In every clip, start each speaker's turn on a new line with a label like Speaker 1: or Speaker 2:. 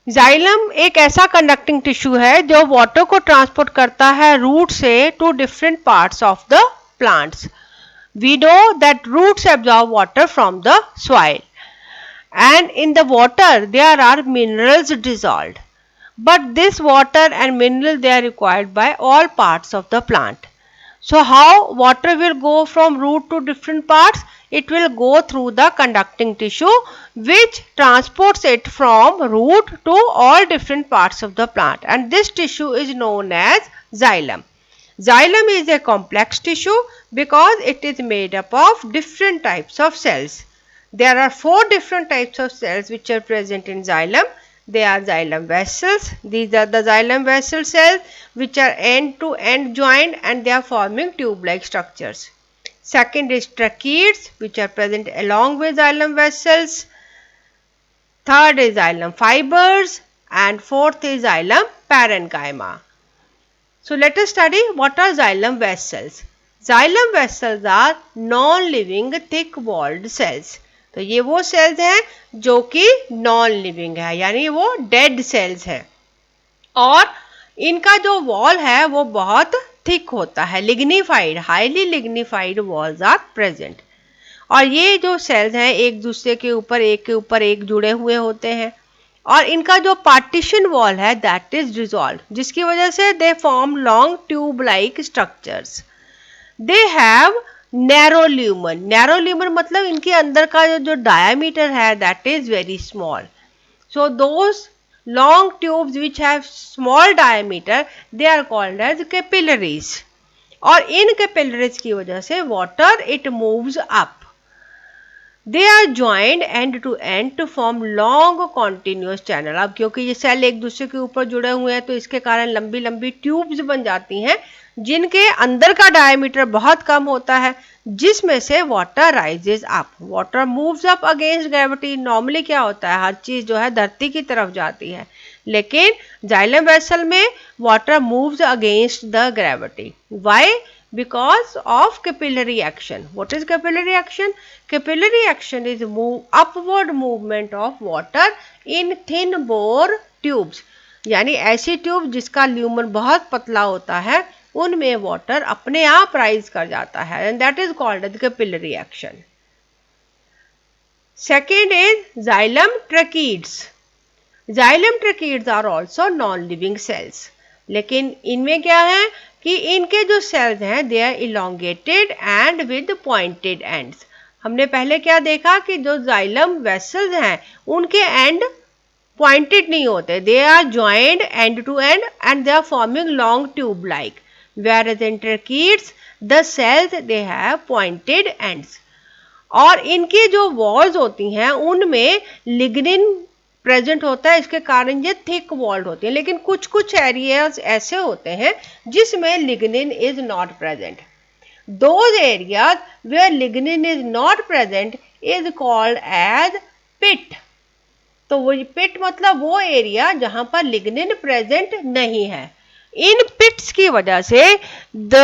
Speaker 1: Xylem एक ऐसा conducting tissue है जो वाटर को ट्रांसपोर्ट करता है रूट से to different parts of the plants. We know that roots absorb water from the soil, and in the water there are minerals dissolved. But this water and mineral they are required by all parts of the plant. So how water will go from root to different parts? It will go through the conducting tissue which transports it from root to all different parts of the plant, and this tissue is known as xylem. Xylem is a complex tissue because it is made up of different types of cells. There are 4 different types of cells which are present in xylem. They are xylem vessels. These are the xylem vessel cells which are end to end joined and they are forming tube like structures. Second is tracheids which are present along with xylem vessels. Third is xylem fibers and fourth is xylem parenchyma. So let us study what are xylem vessels. Xylem vessels are non-living thick walled cells. तो ये वो sales हैं जो कि non living है, यानी वो dead cells हैं, और इनका जो वॉल है वो बहुत थिक होता है. Lignified, highly lignified walls are present. और ये जो सेल्स हैं एक दूसरे के ऊपर एक जुड़े हुए होते हैं, और इनका जो पार्टीशन वॉल है दैट इज डिसॉल्व, जिसकी वजह से they form long tube like structures. They have narrow lumen. Narrow lumen मतलब इनके अंदर का जो डायमीटर है that is very small. So those long tubes which have small diameter they are called as capillaries. और इन capillaries की वजह से water it moves up. They are joined end to end to form long continuous channel. अब क्योंकि ये cell एक दूसरे के ऊपर जुड़े हुए हैं तो इसके कारण लंबी लंबी ट्यूब्स बन जाती हैं जिनके अंदर का डायमीटर बहुत कम होता है, जिसमें से water rises up. Water moves up against gravity. Normally क्या होता है, हर चीज जो है धरती की तरफ जाती है, लेकिन जाइलम वेसल में water moves against the gravity. Why? Because of capillary action. What is capillary action? Capillary action is upward movement of water in thin bore tubes. यानी ऐसी ट्यूब जिसका ल्यूमन बहुत पतला होता है उनमें वाटर अपने आप राइज कर जाता है, and that is called as capillary action. Second is xylem tracheids. Xylem tracheids are also non-living cells. लेकिन इनमें क्या है कि इनके जो सेल्स हैं they are elongated and with pointed ends. हमने पहले क्या देखा कि जो जाइलम वेसल्स हैं उनके एंड पॉइंटेड नहीं होते. They are joined end to end they are forming long tube like. whereas in tracheids the cells they have pointed ends. और इनकी जो वॉल्स होती हैं उनमें लिग्निन प्रेजेंट होता है, इसके कारण ये थिक वॉल्ड होती है. लेकिन कुछ कुछ एरियाज ऐसे होते हैं जिसमें lignin is not present. Those areas where lignin is not present is called as pit. तो वो पिट मतलब वो एरिया जहां पर लिग्निन प्रेजेंट नहीं है. इन पिट्स की वजह से the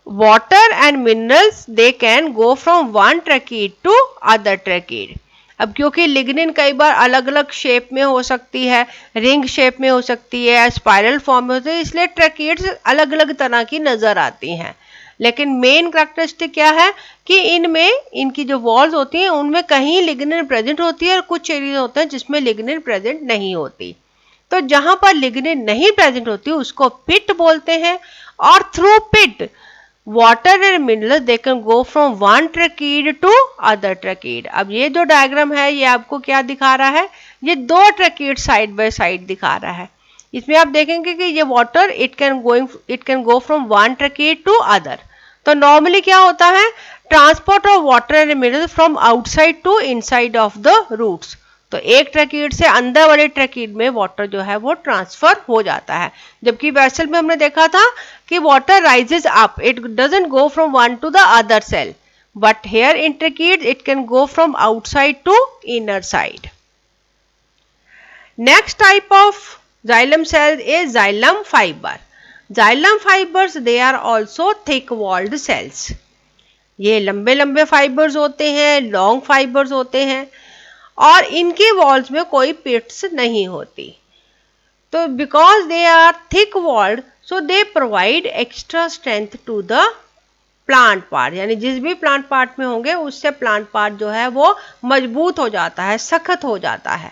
Speaker 1: water and minerals they can go from one tracheid to other tracheid. अब क्योंकि लिग्निन कई बार अलग अलग शेप में हो सकती है, रिंग शेप में हो सकती है, स्पाइरल फॉर्म में होती है, इसलिए ट्रैकीड्स अलग अलग तरह की नजर आती हैं. लेकिन मेन कैरेक्टरिस्टिक क्या है कि इनमें इनकी जो वॉल्स होती हैं उनमें कहीं लिग्निन प्रेजेंट होती है और कुछ एरिया होते हैं जिसमें लिग्निन प्रेजेंट नहीं होती. तो जहां पर लिग्निन नहीं प्रेजेंट होती उसको पिट बोलते हैं. और through pit water and minerals they can go from one tracheid to other tracheid. अब ये जो डायग्राम है ये आपको क्या दिखा रहा है, ये दो ट्रैकीड साइड बाय साइड दिखा रहा है. इसमें आप देखेंगे कि ये water it can go from one tracheid to other. तो नॉर्मली क्या होता है, transport of water and minerals from outside to inside of the roots. तो एक ट्रैकीड से अंदर वाले ट्रैकीड में वाटर जो है वो ट्रांसफर हो जाता है. जबकि वेसल में हमने देखा था कि water rises up, it doesn't go from one to the other cell, but here in tracheid it can go from outside to inner side. Next type of xylem cells is xylem fiber. Xylem fibers they are also thick walled cells. ये लंबे लंबे fibres होते हैं, long fibres होते हैं, और इनके walls में कोई पिट्स नहीं होती. तो because they are thick walled, so they provide extra strength to the plant part, यानी जिस भी प्लांट पार्ट में होंगे उससे प्लांट पार्ट जो है वो मजबूत हो जाता है, सख्त हो जाता है.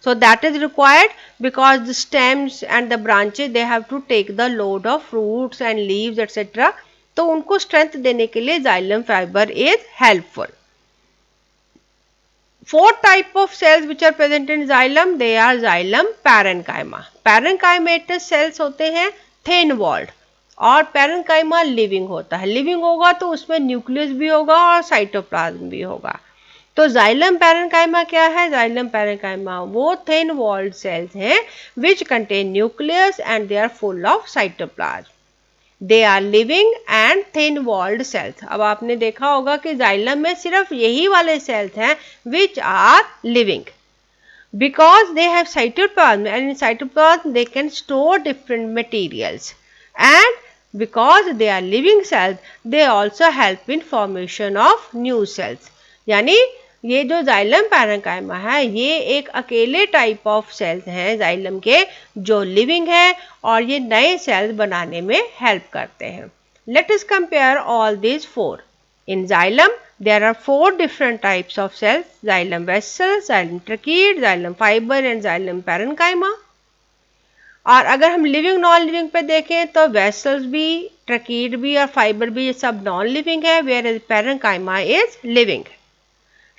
Speaker 1: So that is required because the stems and the branches they have to take the load of roots and leaves etc. तो उनको स्ट्रेंथ देने के लिए xylem fiber is helpful. Four type of cells which are present in xylem, they are xylem parenchyma. Parenchymatous cells होते हैं thin walled और parenchyma living होता है. लिविंग होगा तो उसमें न्यूक्लियस भी होगा और साइटोप्लाज्म भी होगा. तो जाइलम पैरेंकाइमा क्या है? जाइलम पैरेंकाइमा वो थिन वॉल्ड सेल्स हैं which contain nucleus and they are full of cytoplasm. They are living and thin walled cells. अब आपने देखा होगा कि जाइलम में सिर्फ यही वाले सेल्स हैं which are living because they have cytoplasm and in cytoplasm they can store different materials and because they are living cells they also help in formation of new cells. यानी ये जो xylem parenchyma है ये एक अकेले type of sales हैं xylem के जो लिविंग है और ये नए सेल्स बनाने में हेल्प करते हैं. Let us compare all these four. In xylem there are four different types of cells: xylem vessel, xylem trachea, xylem fiber and xylem parenchyma. और अगर हम लिविंग नॉन लिविंग पे देखें तो वेसल्स भी, ट्रकीड भी और फाइबर भी ये सब नॉन लिविंग है, where parenchyma is living.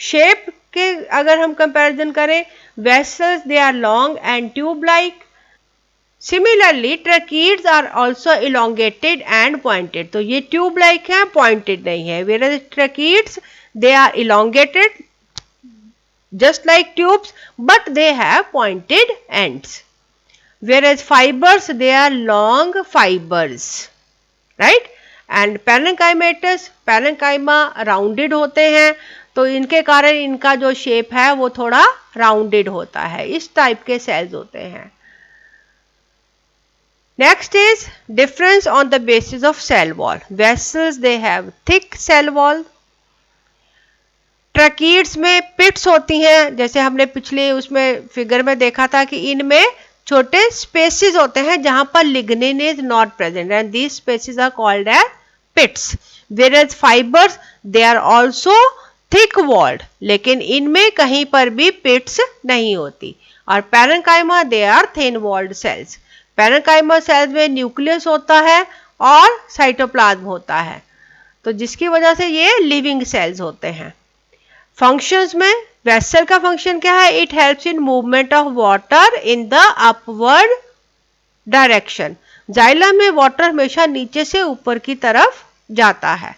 Speaker 1: Shape के अगर हम कंपैरिजन करें, vessels they are long and tube like. Similarly tracheids are also elongated and pointed. तो ये ट्यूब लाइक है, पॉइंटेड नहीं है. Where tracheids they are elongated just like tubes but they have pointed ends. Whereas fibers they are long fibers, right? And parenchymatous parenchyma rounded होते हैं तो इनके कारण इनका जो शेप है वो थोड़ा राउंडेड होता है. इस टाइप के सेल्स होते हैं. Next is difference on the basis of cell wall. Vessels they have thick cell wall. ट्रकीड्स में पिट्स होती हैं, जैसे हमने पिछले उसमें फिगर में देखा था कि इनमें छोटे स्पेसेस होते हैं जहां पर lignin is not present and these spaces are called as pits. Whereas fibres they are also thick walled, लेकिन इनमें कहीं पर भी पिट्स नहीं होती. और parenchyma they are thin walled cells. Parenchyma cells में न्यूक्लियस होता है और साइटोप्लाज्म होता है, तो जिसकी वजह से ये लिविंग सेल्स होते हैं. फंक्शंस में वेसल का फंक्शन क्या है? It helps in movement of water in the upward direction. Xylem में वाटर हमेशा नीचे से ऊपर की तरफ जाता है.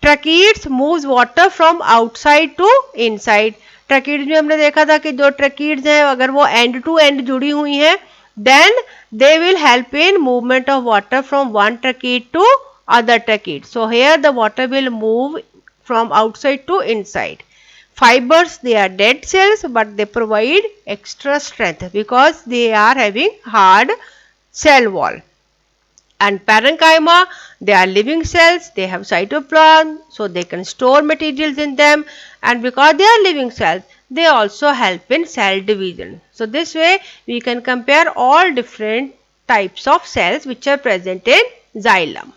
Speaker 1: Tracheids moves water from outside to inside. Tracheids में हमने देखा था कि जो ट्रकीड्स हैं अगर वो एंड टू एंड जुड़ी हुई हैं then they will help in movement of water from one trachea to other trachea. So here the water will move from outside to inside. Fibers they are dead cells but they provide extra strength because they are having hard cell wall. And parenchyma they are living cells, they have cytoplasm so they can store materials in them, and because they are living cells they also help in cell division. So this way we can compare all different types of cells which are present in xylem.